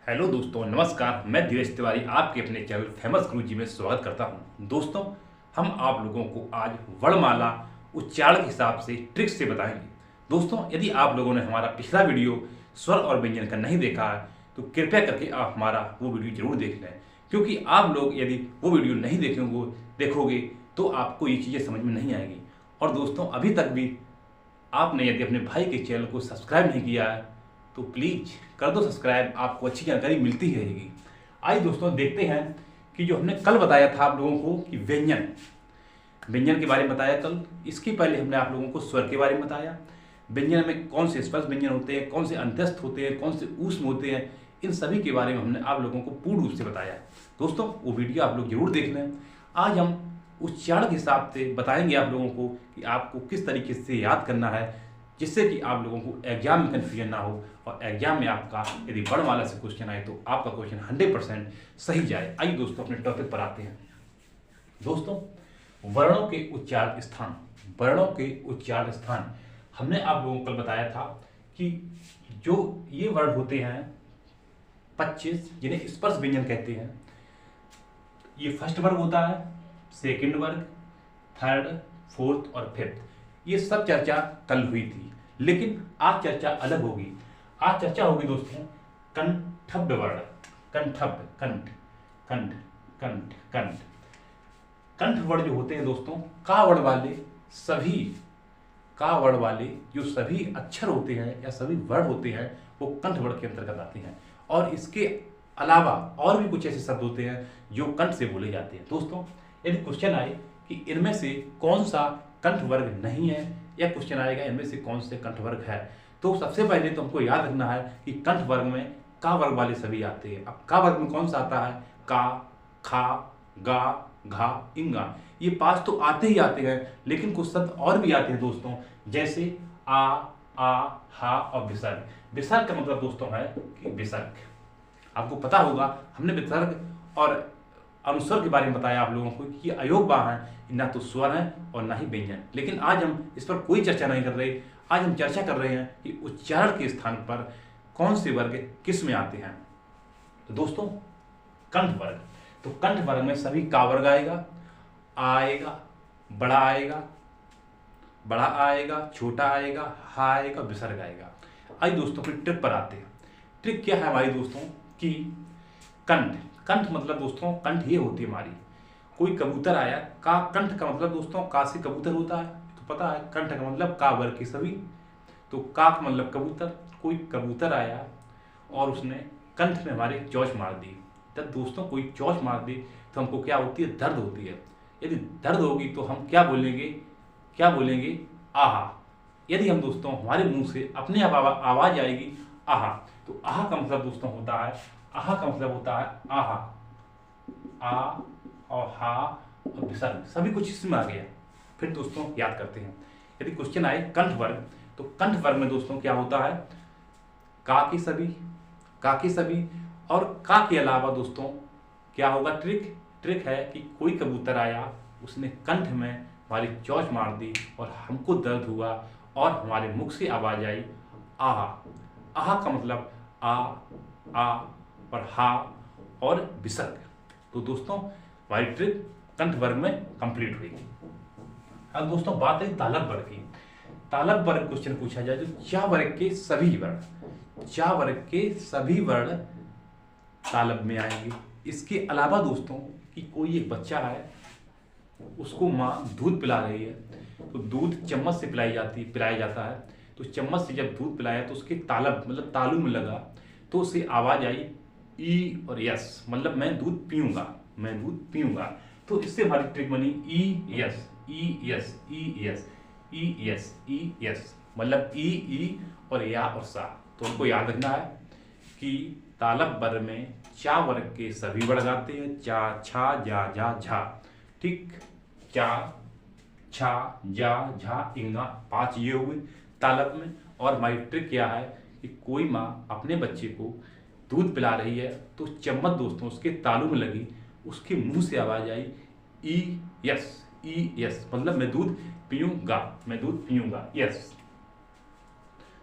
Hello दोस्तों, नमस्कार। मैं धीरज तिवारी आपके अपने चैनल फेमस गुरुजी में स्वागत करता हूं। दोस्तों, हम आप लोगों को आज वर्णमाला उच्चारण के हिसाब से ट्रिक से बताएंगे। दोस्तों, यदि आप लोगों ने हमारा पिछला वीडियो स्वर और व्यंजन का नहीं देखा है तो कृपया करके आप हमारा वो वीडियो जरूर देख लें, क्योंकि आप लोग यदि वो वीडियो नहीं देखोगे तो आपको ये चीज़ें समझ में नहीं आएगी। और दोस्तों, अभी तक भी आपने यदि अपने भाई के चैनल को सब्सक्राइब नहीं किया है तो प्लीज़ कर दो सब्सक्राइब, आपको अच्छी जानकारी मिलती रहेगी। आइए दोस्तों, देखते हैं कि जो हमने कल बताया था आप लोगों को कि व्यंजन के बारे में बताया कल। इसके पहले हमने आप लोगों को स्वर के बारे में बताया। व्यंजन में कौन से स्पर्श व्यंजन होते हैं, कौन से अंत्यस्थ होते हैं, कौन से ऊष्म होते हैं, इन सभी के बारे में हमने आप लोगों को पूर्ण रूप से बताया। दोस्तों, वो वीडियो आप लोग जरूर देख लें। आज हम उच्चारण के हिसाब से बताएंगे आप लोगों को कि आपको किस तरीके से याद करना है, जिससे कि आप लोगों को एग्जाम में कन्फ्यूजन ना हो और एग्जाम में आपका यदि वर्णमाला से क्वेश्चन आए तो आपका क्वेश्चन 100% सही जाए। आइए दोस्तों, अपने टॉपिक पर आते हैं। दोस्तों, वर्णों के उच्चारण स्थान हमने आप लोगों को कल बताया था कि जो ये वर्ण होते हैं 25, जिन्हें स्पर्श व्यंजन कहते हैं। ये फर्स्ट वर्ग होता है, सेकंड वर्ग, थर्ड, फोर्थ और फिफ्थ। ये सब चर्चा कल हुई थी, लेकिन आज चर्चा अलग होगी। आज चर्चा होगी दोस्तों कंठब्ध वर्ण। कंठ वर्ण जो होते हैं दोस्तों, का वर्ण वाले जो सभी अक्षर होते हैं या सभी वर्ण होते हैं वो कंठ वर्ण के अंतर्गत आते हैं। और इसके अलावा और भी कुछ ऐसे शब्द होते हैं जो कंठ से बोले जाते हैं। दोस्तों, यदि क्वेश्चन आए कि इनमें से कौन सा कंठ वर्ग नहीं है, या क्वेश्चन आएगा इनमें से कौन से कंठ वर्ग है, तो सबसे पहले तो हमको याद रखना है कि कंठ वर्ग में का वर्ग वाले सभी आते हैं। अब का वर्ग में कौन सा आता है? का, खा, गा, घा, इंगा। ये 5 तो आते ही आते हैं, लेकिन कुछ शब्द और भी आते हैं दोस्तों, जैसे आ, हा और विसर्ग। विसर्ग का मतलब दोस्तों है कि विसर्ग। आपको पता होगा, हमने विसर्ग और अनुस्वर के बारे में बताया आप लोगों को कि ये अयोग्य हैं, ना तो स्वर हैं और ना ही व्यंजन। लेकिन आज हम इस पर कोई चर्चा नहीं कर रहे। आज हम चर्चा कर रहे हैं कि उच्चारण के स्थान पर कौन से वर्ग किस में आते हैं। तो दोस्तों, कंठ वर्ग, तो कंठ वर्ग में सभी का वर्ग आएगा, बड़ा आएगा, छोटा आएगा, हा आएगा, विसर्ग आएगा। आइए दोस्तों, फिर ट्रिक पर आते हैं। ट्रिक क्या है हमारी दोस्तों कि कंठ मतलब दोस्तों, कंठ ये होती है हमारी। कोई कबूतर आया, का कंठ का मतलब दोस्तों का से कबूतर होता है, तो पता है कंठ का मतलब का वर्ग के सभी। तो का मतलब कबूतर। कोई कबूतर आया और उसने कंठ में हमारे चोंच मार दी। तब दोस्तों, कोई चोंच मार दी तो हमको क्या होती है? दर्द होती है। यदि दर्द होगी तो हम क्या बोलेंगे? आहा। यदि हम दोस्तों हमारे मुंह से अपने आप आवाज आएगी आहा, तो आहा का मतलब दोस्तों होता है, आहा। आ और हा और विसर्ग सभी कुछ इसमें आ गया। फिर दोस्तों याद करते हैं, यदि क्वेश्चन आए कंठ वर्ग, तो कंठ वर्ग में दोस्तों क्या होता है? का के सभी और का के अलावा दोस्तों क्या होगा? ट्रिक है कि कोई कबूतर आया, उसने कंठ में हमारी चोंच मार दी और हमको दर्द हुआ और हमारे मुख से आवाज आई आहा। आहा का मतलब आ और हा और विसर्ग। तो दोस्तों, हमारी ट्रिक कंठ वर्ग में कंप्लीट हुई। अब दोस्तों बात है तालव्य वर्ग की। तालव्य वर्ग क्वेश्चन पूछा जाए तो चा वर्ग के सभी वर्ण तालव्य में आएंगे। इसके अलावा दोस्तों कि कोई एक बच्चा है, उसको माँ दूध पिला रही है, तो दूध चम्मच से पिलाया जाता है। तो चम्मच से जब दूध पिलाया तो उसके तालव्य मतलब तालु में लगा, तो उसे आवाज आई ई और यस, मतलब मैं दूध पीऊंगा। तो इससे हमारी ट्रिक बनी ई यस, मतलब ई और या और सा। तो हमको याद रखना है कि तालव्य वर्ग में चा वर्ग के सभी वर्ग आते हैं, चा, छा, जा, जा, झा। ठीक, चा, छा, जा, झा, इंगा, 5 ये हुए तालव्य में। और हमारी ट्रिक क्या है कि कोई माँ अपने बच्चे को दूध पिला रही है, तो चम्मच दोस्तों उसके तालु में लगी, उसके मुंह से आवाज आई ई यस, मतलब मैं दूध पीऊंगा, यस।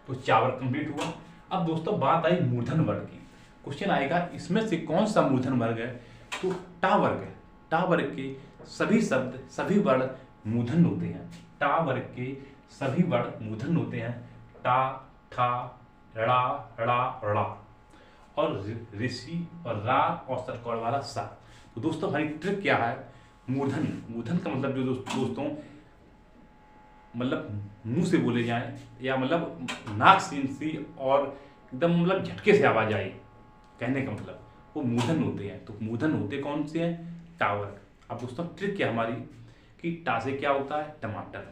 तो चावर कंप्लीट हुआ। अब दोस्तों बात आई मूर्धन वर्ग की। क्वेश्चन आएगा इसमें से कौन सा मूर्धन वर्ग है, तो टा वर्ग है। टा वर्ग के सभी शब्द सभी वर्ण मूर्धन होते हैं। टा वर्ग के सभी वर्ण मूर्धन होते हैं। टा, ठा, ड़ा, ड़ा, ड़ा और ऋषि और रा और सरकौड़ वाला सा। तो दोस्तों हमारी ट्रिक क्या है, मूर्धन। मूर्धन का मतलब जो दोस्तों मतलब मुंह से बोले जाएं या मतलब नाक सी और एकदम मतलब झटके से आवाज आए, कहने का मतलब वो मूर्धन होते हैं। तो मूर्धन होते कौन से हैं, टा वर्ग। अब दोस्तों ट्रिक क्या हमारी कि टा से क्या होता है, टमाटर।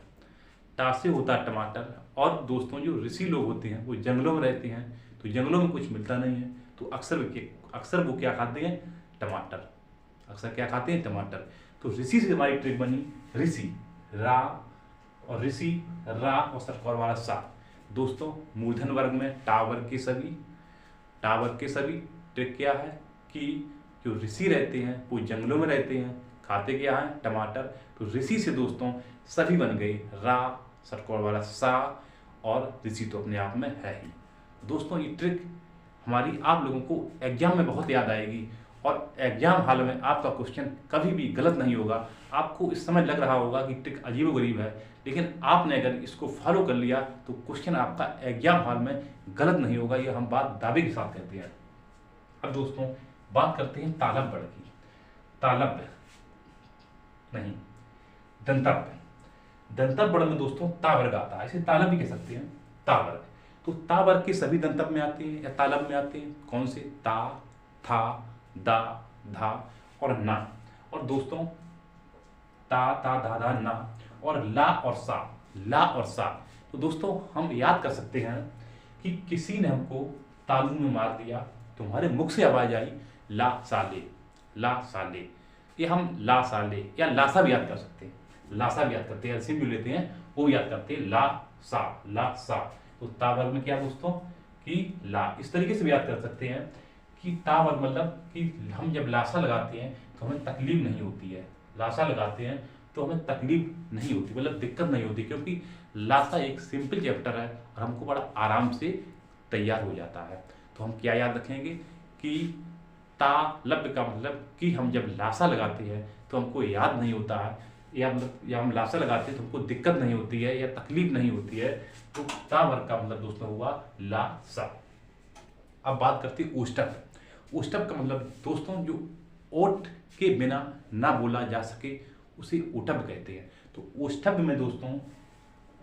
टा से होता है टमाटर। और दोस्तों जो ऋषि लोग होते हैं वो जंगलों में रहते हैं, तो जंगलों में कुछ मिलता नहीं है, तो अक्सर वो क्या खाते हैं, टमाटर। अक्सर क्या खाते हैं, टमाटर। तो ऋषि से हमारी ट्रिक बनी ऋषि, रा और ऋषि, रा और सरकौर वाला सा। दोस्तों मूर्धन वर्ग में टा वर्ग के सभी ट्रिक क्या है कि जो ऋषि रहते हैं वो जंगलों में रहते हैं, खाते क्या है, टमाटर। तो ऋषि से दोस्तों सभी बन गए, रा, सरकौर वाला सा और ऋषि तो अपने आप में है ही। दोस्तों ये ट्रिक हमारी आप लोगों को एग्जाम में बहुत याद आएगी और एग्जाम हाल में आपका क्वेश्चन कभी भी गलत नहीं होगा। आपको इस समय लग रहा होगा कि ट्रिक अजीबोगरीब है, लेकिन आपने अगर इसको फॉलो कर लिया तो क्वेश्चन आपका एग्जाम हॉल में गलत नहीं होगा। ये हम बात दावे के साथ कहते हैं। अब दोस्तों बात करते हैं तालब वर्ग की। तालब नहीं, दंतब। दंतब वर्ग में दोस्तों ता वर्ग आता है, इसे तालब भी कह सकते हैं, ता वर्ग। तो ता वर्ग के सभी दंतब में आते हैं या तालब में आते हैं। कौन से, ता, था, दा, धा और ना। और दोस्तों ता, धा, धा, ना और ला और सा। तो दोस्तों हम याद कर सकते हैं कि किसी ने हमको तालू में मार दिया तो हमारे मुख से आवाज आई ला साले। ये हम ला साले या लासा भी याद कर सकते हैं, लासा भी याद करते हैं, एलसीएम भी लेते हैं, वो याद करते हैं ला सा। तो ता वर्ग में क्या दोस्तों कि ला। इस तरीके से भी याद कर सकते हैं कि ता वर्ग मतलब कि हम जब लासा लगाते हैं तो हमें तकलीफ नहीं होती है। लासा लगाते हैं तो हमें तकलीफ नहीं होती, मतलब दिक्कत नहीं होती, क्योंकि लासा एक सिंपल चैप्टर है और हमको बड़ा आराम से तैयार हो जाता है। तो हम क्या याद रखेंगे कि तालब का मतलब कि हम जब लासा लगाते हैं तो हमको याद नहीं होता है, या हम लासा लगाते हैं तो हमको दिक्कत नहीं होती है या तकलीफ नहीं होती है। तो ता वर्ग का मतलब दोस्तों हुआ लासा। अब बात करते हैं ओष्ठक। ओष्ठक का मतलब दोस्तों जो ओठ के बिना ना बोला जा सके उसे ओठक कहते हैं। तो ओष्ठक में दोस्तों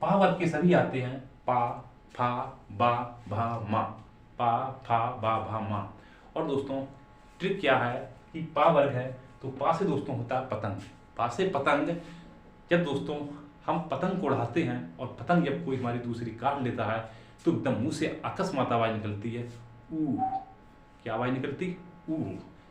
पा वर्ग के सभी आते हैं, पा, फा, बा, भा, मा। पा, फा, बा, भा, मा। और दोस्तों ट्रिक क्या है कि पा वर्ग है तो पा से दोस्तों होता है पतंग। पा से पतंग। जब दोस्तों हम पतंग को उड़ाते हैं और पतंग जब कोई हमारी दूसरी काट लेता है तो एकदम मुंह से अकस्मात आवाज निकलती है, ऊ। क्या आवाज निकलती, ऊ।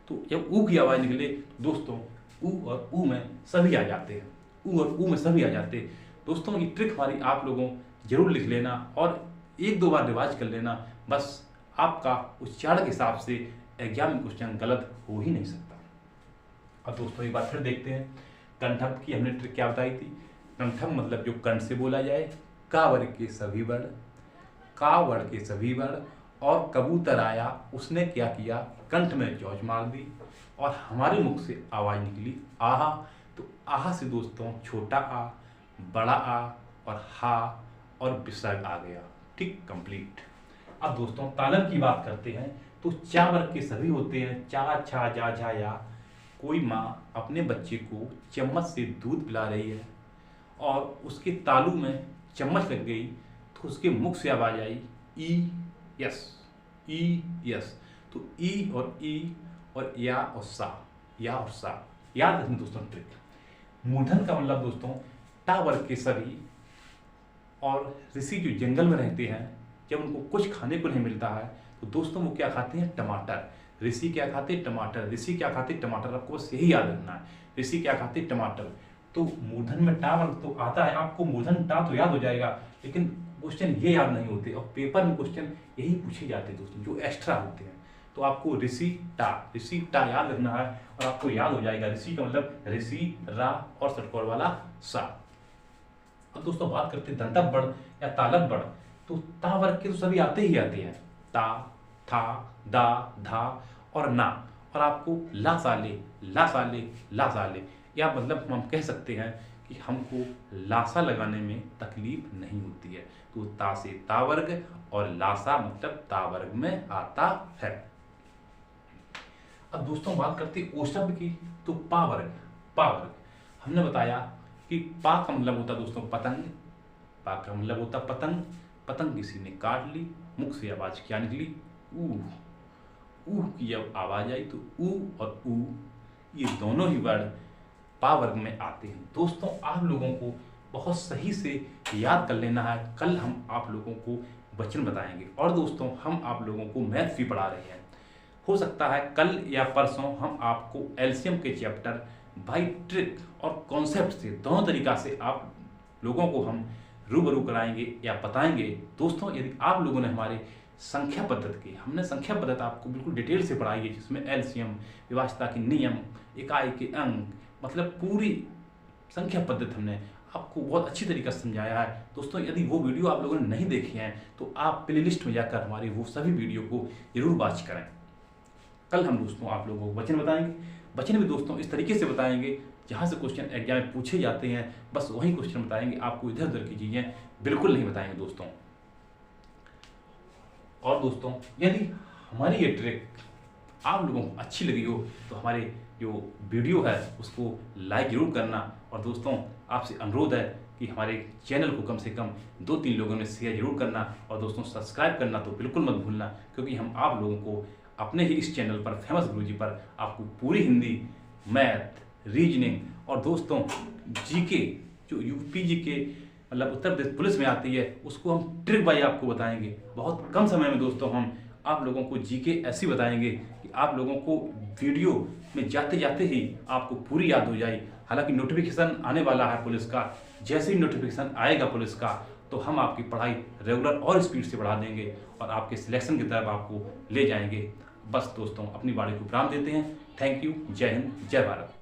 तो जब ऊ की आवाज निकले दोस्तों ऊ और ऊ में सभी आ जाते हैं, ऊ और ऊ में सभी आ जाते हैं। दोस्तों ये ट्रिक हमारी आप लोगों जरूर लिख लेना और एक दो बार रिवाज कर लेना, बस आपका उच्चारण के हिसाब से एग्जाम में क्वेश्चन गलत हो ही नहीं सकता। अब दोस्तों एक बार फिर देखते हैं कंठक की हमने ट्रिक क्या बताई थी। कंठक मतलब जो कंठ से बोला जाए, का वर्ग के सभी वर्ण, का वर्ग के सभी वर्ण। और कबूतर आया उसने क्या किया, कंठ में चौच मार दी और हमारे मुख से आवाज निकली आहा। तो आहा से दोस्तों छोटा आ, बड़ा आ और हा और विसर्ग आ गया। ठीक, कंप्लीट। अब दोस्तों तालब की बात करते हैं तो चा वर्ग के सभी होते हैं, चा, छा, जा, झा, या। कोई माँ अपने बच्चे को चम्मच से दूध पिला रही है और उसके तालू में चम्मच लग गई तो उसके मुख से आवाज आई ई यस, ई यस। तो ई और या और सा, याद रखना दोस्तों ट्रिक। मूर्धन का मतलब दोस्तों टा वर्ग के सभी। और ऋषि जो जंगल में रहते हैं जब उनको कुछ खाने को नहीं मिलता है तो दोस्तों वो क्या खाते हैं, टमाटर। ऋषि क्या खाते, टमाटर। ऋषि क्या खाते, टमाटर। आपको बस यही याद रखना है, ऋषि क्या खाते, टमाटर। तो मूर्धन में टा वर्ग तो आता है, आपको मूर्धन टा तो याद हो जाएगा, लेकिन क्वेश्चन ये याद नहीं होते और पेपर में क्वेश्चन यही पूछे जाते हैं दोस्तों जो एक्स्ट्रा होते हैं। तो आपको ऋषि टा याद रखना है और आपको याद हो जाएगा। ऋषि का मतलब ऋषि, रा और षटकोर वाला सा। अब दोस्तों बात करते हैं दंतब वर्ण या तालब वर्ण। तो ता वर्ग के तो सभी आते ही आते हैं, ता, था, दा, धा और ना, और आपको ला साले, ला साले, ला साले, या मतलब हम कह सकते हैं कि हमको लासा लगाने में तकलीफ नहीं होती है। तो ता से ता वर्ग और लासा मतलब ता वर्ग में आता है। अब दोस्तों बात करते हैं ओ शब्द की, तो पा वर्ग, पा वर्ग हमने बताया कि पा का मतलब होता है दोस्तों पतंग, पा का मतलब होता पतंग, पतंग किसी ने काट ली, मुख से आवाज क्या निकली, ऊ की जब आवाज आई तो ऊ और ऊ ये दोनों ही वर्ड पा वर्ग में आते हैं। दोस्तों आप लोगों को बहुत सही से याद कर लेना है, कल हम आप लोगों को वचन बताएंगे और दोस्तों हम आप लोगों को मैथ भी पढ़ा रहे हैं। हो सकता है कल या परसों हम आपको एलसीएम के चैप्टर बाय ट्रिक और कॉन्सेप्ट से दोनों तरीका से आप लोगों को हम रूबरू कराएंगे या बताएंगे। दोस्तों यदि आप लोगों ने हमारे संख्या पद्धति की, हमने संख्या पद्धति आपको बिल्कुल डिटेल से पढ़ाई है, जिसमें एलसीएम, विभाज्यता के नियम, इकाई के अंक, मतलब पूरी संख्या पद्धति हमने आपको बहुत अच्छी तरीके से समझाया है। दोस्तों यदि वो वीडियो आप लोगों ने नहीं देखे हैं तो आप प्लेलिस्ट में जाकर हमारी वो सभी वीडियो को जरूर वॉच करें। कल हम दोस्तों आप लोगों को वचन बताएंगे। वचन भी दोस्तों इस तरीके से बताएंगे जहाँ से क्वेश्चन एग्जाम में पूछे जाते हैं, बस वही क्वेश्चन बताएंगे, आपको इधर उधर की चीज़ें बिल्कुल नहीं बताएंगे दोस्तों। और दोस्तों यदि हमारी ये ट्रिक आप लोगों को अच्छी लगी हो तो हमारे जो वीडियो है उसको लाइक जरूर करना, और दोस्तों आपसे अनुरोध है कि हमारे चैनल को कम से कम 2-3 लोगों ने शेयर जरूर करना, और दोस्तों सब्सक्राइब करना तो बिल्कुल मत भूलना, क्योंकि हम आप लोगों को अपने ही इस चैनल पर फेमस गुरुजी पर आपको पूरी हिंदी, मैथ, रीजनिंग और दोस्तों जीके जो यूपी जीके मतलब उत्तर प्रदेश पुलिस में आती है उसको हम ट्रिक बाई आपको बताएंगे। बहुत कम समय में दोस्तों हम आप लोगों को जीके ऐसी बताएंगे कि आप लोगों को वीडियो में जाते जाते ही आपको पूरी याद हो जाए। हालांकि नोटिफिकेशन आने वाला है पुलिस का, जैसे ही नोटिफिकेशन आएगा पुलिस का तो हम आपकी पढ़ाई रेगुलर और स्पीड से बढ़ा देंगे और आपके सिलेक्शन की तरफ आपको ले जाएंगे। बस दोस्तों अपनी बाड़ी को प्राण देते हैं। Thank you. जय हिंद, जय भारत।